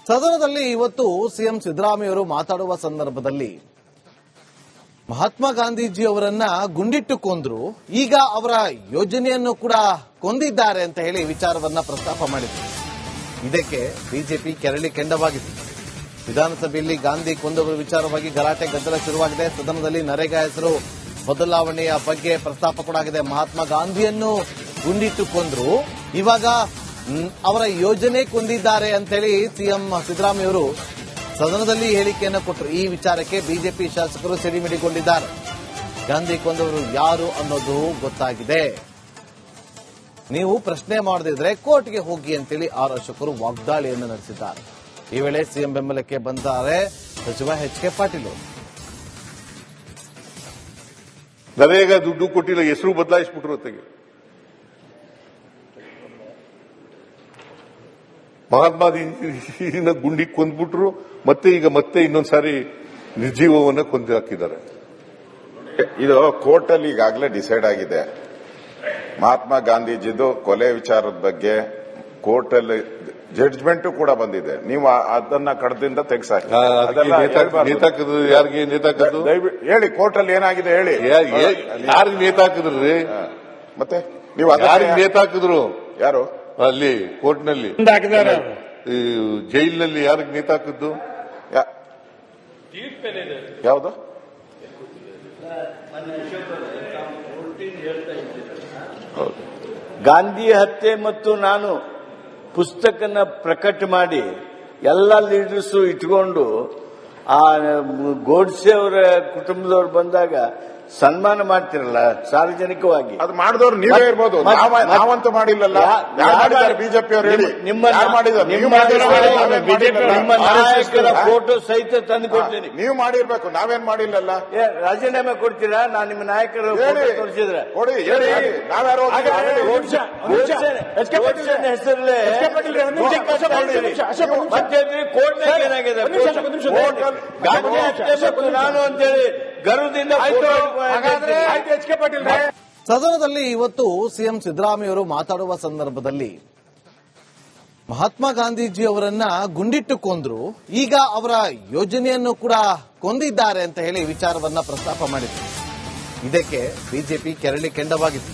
ಸದನದಲ್ಲಿ ಇವತ್ತು ಸಿಎಂ ಸಿದ್ದರಾಮಯ್ಯವರು ಮಾತಾಡುವ ಸಂದರ್ಭದಲ್ಲಿ ಮಹಾತ್ಮ ಗಾಂಧೀಜಿ ಅವರನ್ನ ಗುಂಡಿಟ್ಟು ಕೊಂದ್ರು, ಈಗ ಅವರ ಯೋಜನೆಯನ್ನು ಕೂಡ ಕೊಂದಿದ್ದಾರೆ ಅಂತ ಹೇಳಿ ವಿಚಾರವನ್ನ ಪ್ರಸ್ತಾಪ ಮಾಡಿದ್ರು. ಇದಕ್ಕೆ ಬಿಜೆಪಿ ಕೆರಳಿ ಕೆಂಡವಾಗಿದೆ. ವಿಧಾನಸಭೆಯಲ್ಲಿ ಗಾಂಧಿ ಕೊಂದವರ ವಿಚಾರವಾಗಿ ಗಲಾಟೆ ಗದ್ದಲ ಶುರುವಾಗಿದೆ. ಸದನದಲ್ಲಿ ನರೇಗಾ ಹೆಸರು ಬದಲಾವಣೆಯ ಬಗ್ಗೆ ಪ್ರಸ್ತಾಪ ಕೂಡ ಆಗಿದೆ. ಮಹಾತ್ಮ ಗಾಂಧಿಯನ್ನು ಗುಂಡಿಟ್ಟು ಕೊಂದ್ರು, ಇವಾಗ ಅವರ ಯೋಜನೆ ಕೊಂದಿದ್ದಾರೆ ಅಂತೇಳಿ ಸಿಎಂ ಸಿದ್ದರಾಮಯ್ಯವರು ಸದನದಲ್ಲಿ ಹೇಳಿಕೆಯನ್ನು ಕೊಟ್ಟರು. ಈ ವಿಚಾರಕ್ಕೆ ಬಿಜೆಪಿ ಶಾಸಕರು ಸಿಡಿಮಿಡಿಗೊಂಡಿದ್ದಾರೆ. ಗಾಂಧಿ ಕೊಂದವರು ಯಾರು ಅನ್ನೋದು ಗೊತ್ತಾಗಿದೆ, ನೀವು ಪ್ರಶ್ನೆ ಮಾಡದಿದ್ರೆ ಕೋರ್ಟ್ಗೆ ಹೋಗಿ ಅಂತೇಳಿ ಆರ್ ಅಶೋಕರು ವಾಗ್ದಾಳಿಯನ್ನು ನಡೆಸಿದ್ದಾರೆ. ಈ ವೇಳೆ ಸಿಎಂ ಬೆಂಬಲಕ್ಕೆ ಬಂದರೆ ಸಚಿವ ಎಚ್ ಕೆ ಪಾಟೀಲ್. ನರೇಗಾ ದುಡ್ಡು ಕೊಟ್ಟಿಲ್ಲ, ಹೆಸರು ಬದಲಾಯಿಸ್ಬಿಟ್ರು. ಹೊತ್ತಿಗೆ ಮಹಾತ್ಮ ಗಾಂಧಿನ ಗುಂಡಿ ಕೊಂದ್ಬಿಟ್ರು, ಮತ್ತೆ ಇನ್ನೊಂದ್ಸಾರಿ ನಿರ್ಜೀವವನ್ನ ಕೊಂದು ಹಾಕಿದ್ದಾರೆ. ಇದು ಕೋರ್ಟ್ ಅಲ್ಲಿ ಈಗಾಗಲೇ ಡಿಸೈಡ್ ಆಗಿದೆ. ಮಹಾತ್ಮ ಗಾಂಧೀಜಿದು ಕೊಲೆ ವಿಚಾರದ ಬಗ್ಗೆ ಕೋರ್ಟ್ ಅಲ್ಲಿ ಜಡ್ಜ್ಮೆಂಟ್ ಕೂಡ ಬಂದಿದೆ. ನೀವು ಅದನ್ನ ಕಡದಿಂದ ತೆಗೆಸಾಕಿ. ಯಾರಿಗೆ ನೇತಾಕದು ಹೇಳಿ, ಕೋರ್ಟ್ ಅಲ್ಲಿ ಏನಾಗಿದೆ ಹೇಳಿ. ಯಾರಿಗೆ ನೇತಾಕಿದ್ರಿ? ಮತ್ತೆ ನೀವು ಯಾರಿಗೆ ನೇತಾಕಿದ್ರು? ಯಾರು ಅಲ್ಲಿ ಕೋರ್ಟ್ನಲ್ಲಿ ಜೈಲಿನಲ್ಲಿ ಯಾರಿಗೆ ನೇತಾಕಿದ್ದು? ಯಾವುದು? ಗಾಂಧಿ ಹತ್ಯೆ ಮತ್ತು ನಾನು ಪುಸ್ತಕನ ಪ್ರಕಟ ಮಾಡಿ ಎಲ್ಲ ಲೀಡರ್ಸು ಇಟ್ಕೊಂಡು ಆ ಗೋಡ್ಸೆ ಅವರ ಕುಟುಂಬದವ್ರು ಬಂದಾಗ ಸನ್ಮಾನ ಮಾಡ್ತಿರಲ್ಲ ಸಾರ್ವಜನಿಕವಾಗಿ. ಅದು ಮಾಡಿದವ್ರು ನೀವೇ ಇರ್ಬೋದು, ನಾವಂತೂ ಮಾಡಿಲ್ಲಲ್ಲ. ಬಿಜೆಪಿ ಅವರು ಹೇಳಿ, ನಿಮ್ಮ ನಾಯಕರ ಫೋಟೋ ಸಹಿತ ತಂದು ಕೊಡ್ತೀನಿ. ನೀವು ಮಾಡಿರ್ಬೇಕು, ನಾವೇನ್ ಮಾಡಿಲ್ಲಲ್ಲ. ರಾಜೀನಾಮೆ ಕೊಡ್ತೀರಾ? ನಾನು ನಿಮ್ಮ ನಾಯಕರು ತೋರಿಸಿದ್ರೆ ಕೊಡಿ, ಹೇಳಿ. ನಾವ್ಯಾರು ಹೆಸರಲ್ಲೇ ಮತ್ತೆ ಕೋರ್ಟ್ನಾಗ ಏನಾಗಿದೆ? ಗಾಂಧಿ ಹತ್ಯೆ ಮತ್ತು ನಾನು ಅಂತೇಳಿ ಗರ್ವದಿಂದ ಸದನದಲ್ಲಿ ಇವತ್ತು ಸಿಎಂ ಸಿದ್ದರಾಮಯ್ಯವರು ಮಾತಾಡುವ ಸಂದರ್ಭದಲ್ಲಿ ಮಹಾತ್ಮ ಗಾಂಧೀಜಿ ಅವರನ್ನ ಗುಂಡಿಟ್ಟು ಕೊಂದ್ರು, ಈಗ ಅವರ ಯೋಜನೆಯನ್ನು ಕೂಡ ಕೊಂದಿದ್ದಾರೆ ಅಂತ ಹೇಳಿ ವಿಚಾರವನ್ನ ಪ್ರಸ್ತಾಪ ಮಾಡಿದ್ರು. ಇದಕ್ಕೆ ಬಿಜೆಪಿ ಕೆರಳಿ ಕೆಂಡವಾಗಿದೆ.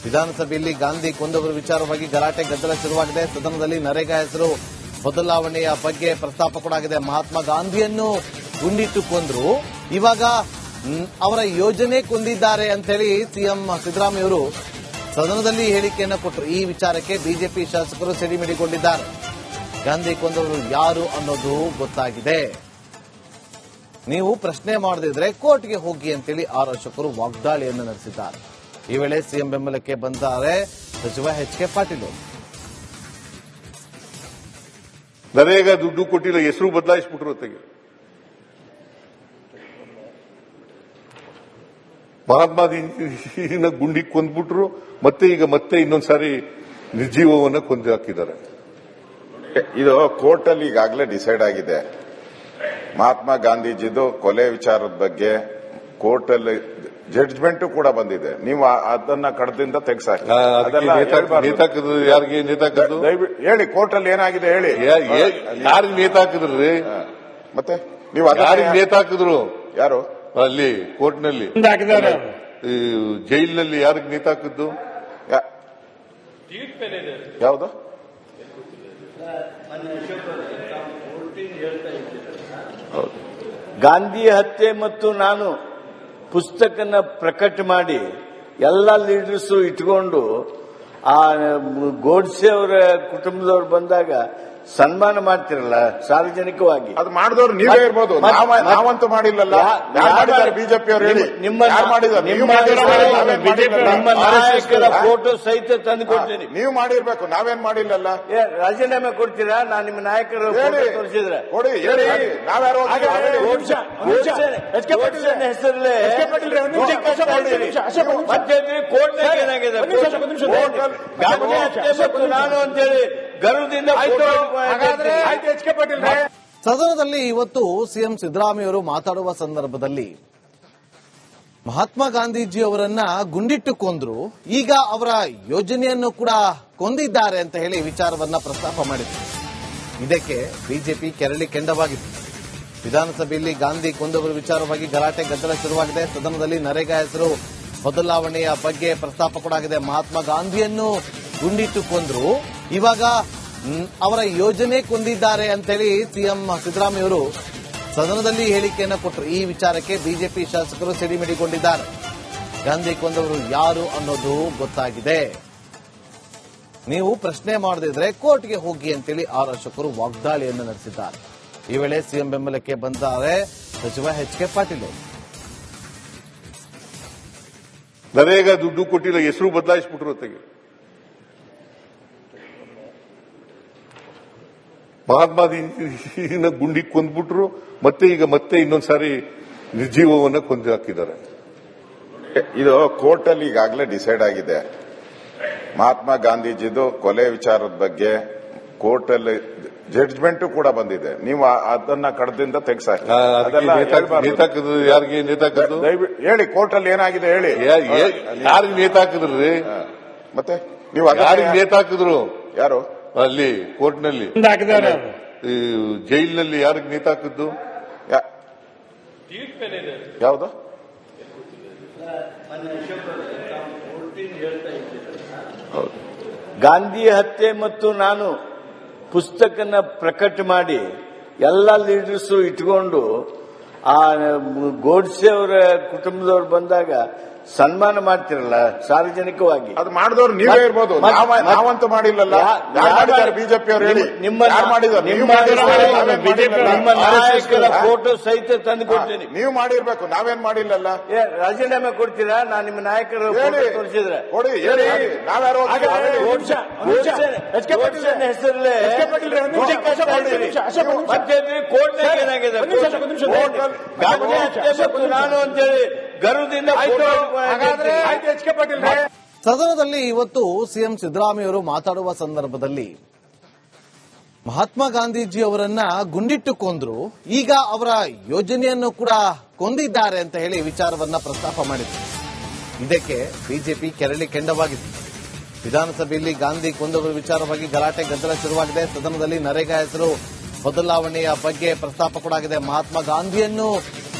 ವಿಧಾನಸಭೆಯಲ್ಲಿ ಗಾಂಧಿ ಕೊಂದವರ ವಿಚಾರವಾಗಿ ಗಲಾಟೆ ಗದ್ದಲ ಶುರುವಾಗಿದೆ. ಸದನದಲ್ಲಿ ನರೇಗಾ ಹೆಸರು ಬದಲಾವಣೆಯ ಬಗ್ಗೆ ಪ್ರಸ್ತಾಪ ಕೂಡ ಆಗಿದೆ. ಮಹಾತ್ಮ ಗಾಂಧಿಯನ್ನು ಗುಂಡಿಟ್ಟು ಕೊಂದ್ರು, ಇವಾಗ ಅವರ ಯೋಜನೆ ಕೊಂದಿದ್ದಾರೆ ಅಂತೇಳಿ ಸಿಎಂ ಸಿದ್ದರಾಮಯ್ಯವರು ಸದನದಲ್ಲಿ ಹೇಳಿಕೆಯನ್ನು ಕೊಟ್ಟರು. ಈ ವಿಚಾರಕ್ಕೆ ಬಿಜೆಪಿ ಶಾಸಕರು ಸಿಡಿಮಿಡಿಗೊಂಡಿದ್ದಾರೆ. ಗಾಂಧಿ ಕೊಂದವರು ಯಾರು ಅನ್ನೋದು ಗೊತ್ತಾಗಿದೆ, ನೀವು ಪ್ರಶ್ನೆ ಮಾಡದಿದ್ರೆ ಕೋರ್ಟ್ಗೆ ಹೋಗಿ ಅಂತೇಳಿ ಆರ್ ಅಶೋಕರು ವಾಗ್ದಾಳಿಯನ್ನು ನಡೆಸಿದ್ದಾರೆ. ಈ ವೇಳೆ ಸಿಎಂ ಬೆಂಬಲಕ್ಕೆ ಬಂದರೆ ಸಚಿವ ಎಚ್ ಕೆ ಪಾಟೀಲ್. ನರೇಗಾ ದುಡ್ಡು ಕೊಟ್ಟಿಲ್ಲ, ಹೆಸರು ಬದಲಾಯಿಸ್ಬಿಟ್ರು. ಹೊತ್ತಿಗೆ ಮಹಾತ್ಮ ಗಾಂಧಿನ ಗುಂಡಿ ಕೊಂದ್ಬಿಟ್ರು, ಮತ್ತೆ ಇನ್ನೊಂದ್ಸಾರಿ ನಿರ್ಜೀವವನ್ನ ಕೊಂದು ಹಾಕಿದ್ದಾರೆ. ಇದು ಕೋರ್ಟ್ ಅಲ್ಲಿ ಈಗಾಗಲೇ ಡಿಸೈಡ್ ಆಗಿದೆ. ಮಹಾತ್ಮ ಗಾಂಧೀಜಿದು ಕೊಲೆ ವಿಚಾರದ ಬಗ್ಗೆ ಕೋರ್ಟ್ ಅಲ್ಲಿ ಜಡ್ಜ್ಮೆಂಟ್ ಕೂಡ ಬಂದಿದೆ. ನೀವು ಅದನ್ನ ಕಡದಿಂದ ತೆಗೆಸಾಕಿ. ಯಾರಿಗೆ ನೇತಾಕದು? ಹೇಳಿ, ಕೋರ್ಟ್ ಅಲ್ಲಿ ಏನಾಗಿದೆ ಹೇಳಿ. ಯಾರಿಗೆ ನೇತಾಕಿದ್ರಿ? ಮತ್ತೆ ನೀವು ಯಾರಿಗೆ ನೇತಾಕಿದ್ರು? ಯಾರು ಅಲ್ಲಿ ಕೋರ್ಟ್ನಲ್ಲಿ ಜೈಲಿನಲ್ಲಿ ಯಾರಿಗೆ ನೇತಾಕಿದ್ದು? ಯಾವುದು? ಗಾಂಧಿ ಹತ್ಯೆ ಮತ್ತು ನಾನು ಪುಸ್ತಕನ ಪ್ರಕಟ ಮಾಡಿ ಎಲ್ಲ ಲೀಡರ್ಸು ಇಟ್ಕೊಂಡು ಆ ಗೋಡ್ಸೆ ಅವರ ಕುಟುಂಬದವ್ರು ಬಂದಾಗ ಸನ್ಮಾನ ಮಾಡ್ತಿರಲ್ಲ ಸಾರ್ವಜನಿಕವಾಗಿ. ಅದು ಮಾಡಿದವ್ರು ನೀವೇ ಇರ್ಬೋದು, ನಾವಂತೂ ಮಾಡಿಲ್ಲಲ್ಲ. ಬಿಜೆಪಿ ಅವರು ಹೇಳಿ, ನಿಮ್ಮ ನಾಯಕರ ಫೋಟೋ ಸಹಿತ ತಂದು ಕೊಡ್ತೀನಿ. ನೀವು ಮಾಡಿರ್ಬೇಕು, ನಾವೇನ್ ಮಾಡಿಲ್ಲಲ್ಲ. ರಾಜೀನಾಮೆ ಕೊಡ್ತೀರಾ? ನಾನು ನಿಮ್ಮ ನಾಯಕರು ತೋರಿಸಿದ್ರೆ ಕೊಡಿ, ಹೇಳಿ. ನಾವ್ಯಾರು ಹೆಸರಲ್ಲೇ ಮತ್ತೆ ಕೋರ್ಟ್ನಾಗ ಏನಾಗಿದೆ? ಗಾಂಧಿ ಹತ್ಯೆ ಮತ್ತು ನಾನು ಅಂತೇಳಿ ಗರ್ವದಿಂದ ಸದನದಲ್ಲಿ ಇವತ್ತು ಸಿಎಂ ಸಿದ್ದರಾಮಯ್ಯವರು ಮಾತಾಡುವ ಸಂದರ್ಭದಲ್ಲಿ ಮಹಾತ್ಮ ಗಾಂಧೀಜಿ ಅವರನ್ನ ಗುಂಡಿಟ್ಟು ಕೊಂದ್ರು, ಈಗ ಅವರ ಯೋಜನೆಯನ್ನು ಕೂಡ ಕೊಂದಿದ್ದಾರೆ ಅಂತ ಹೇಳಿ ವಿಚಾರವನ್ನ ಪ್ರಸ್ತಾಪ ಮಾಡಿದ್ರು. ಇದಕ್ಕೆ ಬಿಜೆಪಿ ಕೆರಳಿ ಕೆಂಡವಾಗಿದೆ. ವಿಧಾನಸಭೆಯಲ್ಲಿ ಗಾಂಧಿ ಕೊಂದವರ ವಿಚಾರವಾಗಿ ಗಲಾಟೆ ಗದ್ದಲ ಶುರುವಾಗಿದೆ. ಸದನದಲ್ಲಿ ನರೇಗಾ ಹೆಸರು ಬದಲಾವಣೆಯ ಬಗ್ಗೆ ಪ್ರಸ್ತಾಪ ಕೂಡ ಆಗಿದೆ. ಮಹಾತ್ಮ ಗಾಂಧಿಯನ್ನು ಗುಂಡಿಟ್ಟು ಕೊಂದ್ರು, ಇವಾಗ ಅವರ ಯೋಜನೆ ಕೊಂದಿದ್ದಾರೆ ಅಂತೇಳಿ ಸಿಎಂ ಸಿದ್ದರಾಮಯ್ಯ ಅವರು ಸದನದಲ್ಲಿ ಹೇಳಿಕೆಯನ್ನು ಕೊಟ್ಟರು. ಈ ವಿಚಾರಕ್ಕೆ ಬಿಜೆಪಿ ಶಾಸಕರು ಸಿಡಿಮಿಡಿಗೊಂಡಿದ್ದಾರೆ. ಗಾಂಧಿ ಕೊಂದವರು ಯಾರು ಅನ್ನೋದು ಗೊತ್ತಾಗಿದೆ, ನೀವು ಪ್ರಶ್ನೆ ಮಾಡದಿದ್ರೆ ಕೋರ್ಟ್ಗೆ ಹೋಗಿ ಅಂತೇಳಿ ಆರ್ ಅಶೋಕರು ವಾಗ್ದಾಳಿಯನ್ನು ನಡೆಸಿದ್ದಾರೆ. ಈ ವೇಳೆ ಸಿಎಂ ಬೆಂಬಲಕ್ಕೆ ಬಂದರೆ ಸಚಿವ ಎಚ್ ಕೆ ಪಾಟೀಲ್. ನರೇಗಾ ದುಡ್ಡು ಕೊಟ್ಟಿಲ್ಲ, ಹೆಸರು ಬದಲಾಯಿಸ್ಬಿಟ್ರು ತೆಗೆ. ಮಹಾತ್ಮ ಗಾಂಧಿನ ಗುಂಡಿ ಕೊಂದ್ಬಿಟ್ರು, ಮತ್ತೆ ಇನ್ನೊಂದ್ಸಾರಿ ನಿರ್ಜೀವವನ್ನ ಕೊಂದು ಹಾಕಿದ್ದಾರೆ. ಇದು ಕೋರ್ಟ್ ಅಲ್ಲಿ ಈಗಾಗಲೇ ಡಿಸೈಡ್ ಆಗಿದೆ. ಮಹಾತ್ಮ ಗಾಂಧೀಜಿದು ಕೊಲೆ ವಿಚಾರದ ಬಗ್ಗೆ ಕೋರ್ಟ್ ಅಲ್ಲಿ ಜಡ್ಜ್ಮೆಂಟ್ ಕೂಡ ಬಂದಿದೆ. ನೀವು ಅದನ್ನ ಕಡದಿಂದ ತೆಗೆಸಾಕಿ. ಯಾರಿಗೆ ನೇತಾಕಿದ್ರು ಹೇಳಿ, ಕೋರ್ಟ್ ಅಲ್ಲಿ ಏನಾಗಿದೆ ಹೇಳಿ. ಯಾರಿಗೆ ನೇತಾಕಿದ್ರಿ? ಮತ್ತೆ ನೀವು ಯಾರಿಗೆ ನೇತಾಕಿದ್ರು? ಯಾರು ಅಲ್ಲಿ ಕೋರ್ಟ್ನಲ್ಲಿ ಜೈಲಿನಲ್ಲಿ ಯಾರಿಗೆ ನೇತಾಕಿದ್ದು? ಯಾವುದು? ಗಾಂಧಿ ಹತ್ಯೆ ಮತ್ತು ನಾನು ಪುಸ್ತಕನ ಪ್ರಕಟ ಮಾಡಿ ಎಲ್ಲ ಲೀಡರ್ಸು ಇಟ್ಕೊಂಡು ಆ ಗೋಡ್ಸೆ ಅವರ ಕುಟುಂಬದವ್ರು ಬಂದಾಗ ಸನ್ಮಾನ ಮಾಡ್ತಿರಲ್ಲ ಸಾರ್ವಜನಿಕವಾಗಿ. ಅದು ಮಾಡಿದವ್ರು ನೀವೇ ಇರ್ಬೋದು, ನಾವಂತೂ ಮಾಡಿಲ್ಲಲ್ಲ. ಬಿಜೆಪಿ ಅವರು ಹೇಳಿ, ನಿಮ್ಮ ನಾಯಕರ ಫೋಟೋ ಸಹಿತ ತಂದು ಕೊಡ್ತೀನಿ. ನೀವು ಮಾಡಿರ್ಬೇಕು, ನಾವೇನ್ ಮಾಡಿಲ್ಲಲ್ಲ. ರಾಜೀನಾಮೆ ಕೊಡ್ತೀರಾ? ನಾನು ನಿಮ್ಮ ನಾಯಕರು ತೋರಿಸಿದ್ರೆ ಕೊಡಿ, ಹೇಳಿ. ನಾವ್ಯಾರು ಹೆಸರಲ್ಲೇ ಮತ್ತೆ ಕೋರ್ಟ್ನಾಗ ಏನಾಗಿದೆ ಗಾಂಧಿ ಹತ್ಯೆ ಮತ್ತು ನಾನು ಅಂತೇಳಿ ಗರ್ವದಿಂದ ಸದನದಲ್ಲಿ ಇವತ್ತು ಸಿಎಂ ಸಿದ್ದರಾಮಯ್ಯ ಅವರು ಮಾತಾಡುವ ಸಂದರ್ಭದಲ್ಲಿ ಮಹಾತ್ಮ ಗಾಂಧೀಜಿ ಅವರನ್ನ ಗುಂಡಿಟ್ಟು ಕೊಂದ್ರು, ಈಗ ಅವರ ಯೋಜನೆಯನ್ನು ಕೂಡ ಕೊಂದಿದ್ದಾರೆ ಅಂತ ಹೇಳಿ ವಿಚಾರವನ್ನ ಪ್ರಸ್ತಾಪ ಮಾಡಿದ್ರು. ಇದಕ್ಕೆ ಬಿಜೆಪಿ ಕೆರಳಿ ಕೆಂಡವಾಗಿದೆ. ವಿಧಾನಸಭೆಯಲ್ಲಿ ಗಾಂಧಿ ಕೊಂದವರ ವಿಚಾರವಾಗಿ ಗಲಾಟೆ ಗದ್ದಲ ಶುರುವಾಗಿದೆ. ಸದನದಲ್ಲಿ ನರೇಗಾ ಹೆಸರು ಬದಲಾವಣೆಯ ಬಗ್ಗೆ ಪ್ರಸ್ತಾಪ ಕೂಡ ಆಗಿದೆ. ಮಹಾತ್ಮ ಗಾಂಧಿಯನ್ನು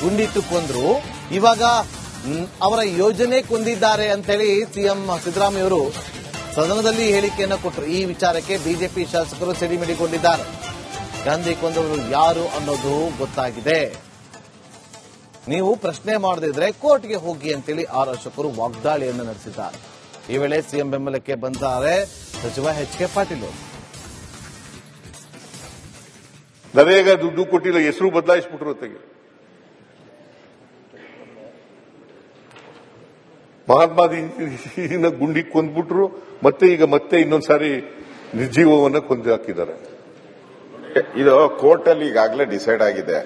ಗುಂಡಿಟ್ಟು ಕೊಂದ್ರು, ಇವಾಗ ಅವರ ಯೋಜನೆ ಕೊಂದಿದ್ದಾರೆ ಅಂತೇಳಿ ಸಿಎಂ ಸಿದ್ದರಾಮಯ್ಯ ಅವರು ಸದನದಲ್ಲಿ ಹೇಳಿಕೆಯನ್ನು ಕೊಟ್ಟರು. ಈ ವಿಚಾರಕ್ಕೆ ಬಿಜೆಪಿ ಶಾಸಕರು ಸಿಡಿಮಿಡಿಗೊಂಡಿದ್ದಾರೆ. ಗಾಂಧಿ ಕೊಂದವರು ಯಾರು ಅನ್ನೋದು ಗೊತ್ತಾಗಿದೆ, ನೀವು ಪ್ರಶ್ನೆ ಮಾಡದಿದ್ರೆ ಕೋರ್ಟ್ಗೆ ಹೋಗಿ ಅಂತೇಳಿ ಆರ್ ಅಶೋಕರು ವಾಗ್ದಾಳಿಯನ್ನು ನಡೆಸಿದ್ದಾರೆ. ಈ ವೇಳೆ ಸಿಎಂ ಬೆಂಬಲಕ್ಕೆ ಬಂದರೆ ಸಚಿವ ಎಚ್ ಕೆ ಪಾಟೀಲ್. ನರೇಗಾ ದುಡ್ಡು ಕೊಟ್ಟಿಲ್ಲ, ಹೆಸರು ಬದಲಾಯಿಸ್ಬಿಟ್ರು ತೆಗೆ. ಮಹಾತ್ಮ ಗಾಂಧಿನ ಗುಂಡಿ ಕೊಂದ್ಬಿಟ್ರು, ಮತ್ತೆ ಇನ್ನೊಂದ್ಸಾರಿ ನಿರ್ಜೀವವನ್ನ ಕೊಂದು ಹಾಕಿದ್ದಾರೆ. ಇದು ಕೋರ್ಟ್ ಅಲ್ಲಿ ಈಗಾಗಲೇ ಡಿಸೈಡ್ ಆಗಿದೆ.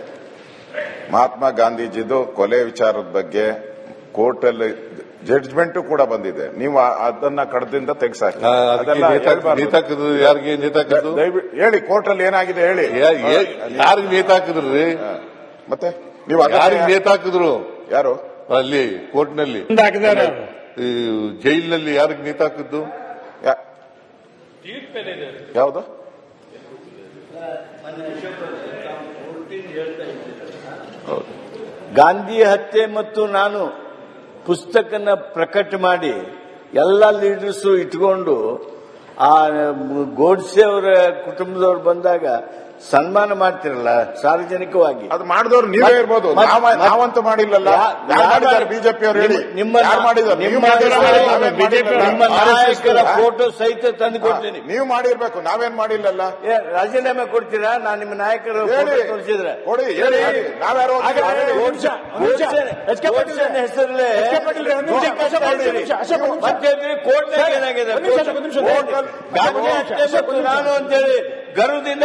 ಮಹಾತ್ಮ ಗಾಂಧೀಜಿದು ಕೊಲೆ ವಿಚಾರದ ಬಗ್ಗೆ ಕೋರ್ಟ್ ಅಲ್ಲಿ ಜಡ್ಜ್ಮೆಂಟ್ ಕೂಡ ಬಂದಿದೆ. ನೀವು ಅದನ್ನ ಕಡದಿಂದ ತೆಗೆಸಾಕಿ. ನೇತಾಕಿದ್ರು? ಯಾರಿಗೆ ನೇತಾಕಿದ್ರು? ಹೇಳಿ, ಕೋರ್ಟ್ ಅಲ್ಲಿ ಏನಾಗಿದೆ ಹೇಳಿ. ಯಾರಿಗೆ ನೇತಾಕಿದ್ರಿ? ಮತ್ತೆ ನೀವು ಯಾರಿಗೆ ನೇತಾಕಿದ್ರು? ಯಾರು ಅಲ್ಲಿ ಕೋರ್ಟ್ನಲ್ಲಿ ಜೈಲಿನಲ್ಲಿ ಯಾರಿಗೆ ನೇತಾಕಿದ್ದು? ಯಾವುದು? ಗಾಂಧಿ ಹತ್ಯೆ ಮತ್ತು ನಾನು ಪುಸ್ತಕನ ಪ್ರಕಟ ಮಾಡಿ ಎಲ್ಲ ಲೀಡರ್ಸು ಇಟ್ಕೊಂಡು ಆ ಗೋಡ್ಸೆ ಅವರ ಕುಟುಂಬದವ್ರು ಬಂದಾಗ ಸನ್ಮಾನ ಮಾಡ್ತಿರಲ್ಲ ಸಾರ್ವಜನಿಕವಾಗಿ. ಅದು ಮಾಡಿದವ್ರು ನೀವೇ ಇರ್ಬೋದು, ನಾವಂತೂ ಮಾಡಿಲ್ಲಲ್ಲ. ಬಿಜೆಪಿ ಅವರು ಹೇಳಿ, ನಿಮ್ಮ ನಾಯಕರ ಫೋಟೋ ಸಹಿತ ತಂದು ಕೊಡ್ತೀನಿ. ನೀವು ಮಾಡಿರ್ಬೇಕು, ನಾವೇನ್ ಮಾಡಿಲ್ಲಲ್ಲ. ರಾಜೀನಾಮೆ ಕೊಡ್ತೀರಾ? ನಾನು ನಿಮ್ಮ ನಾಯಕರು ತೋರಿಸಿದ್ರೆ ಕೊಡಿ, ಹೇಳಿ. ನಾವ್ಯಾರು ಹೆಸರಲ್ಲೇ ಮತ್ತೆ ಕೋರ್ಟ್ನಾಗ ಏನಾಗಿದೆ ಗಾಂಧಿ ಹತ್ಯೆ ಮತ್ತು ನಾನು ಅಂತೇಳಿ ಗರ್ವದಿಂದ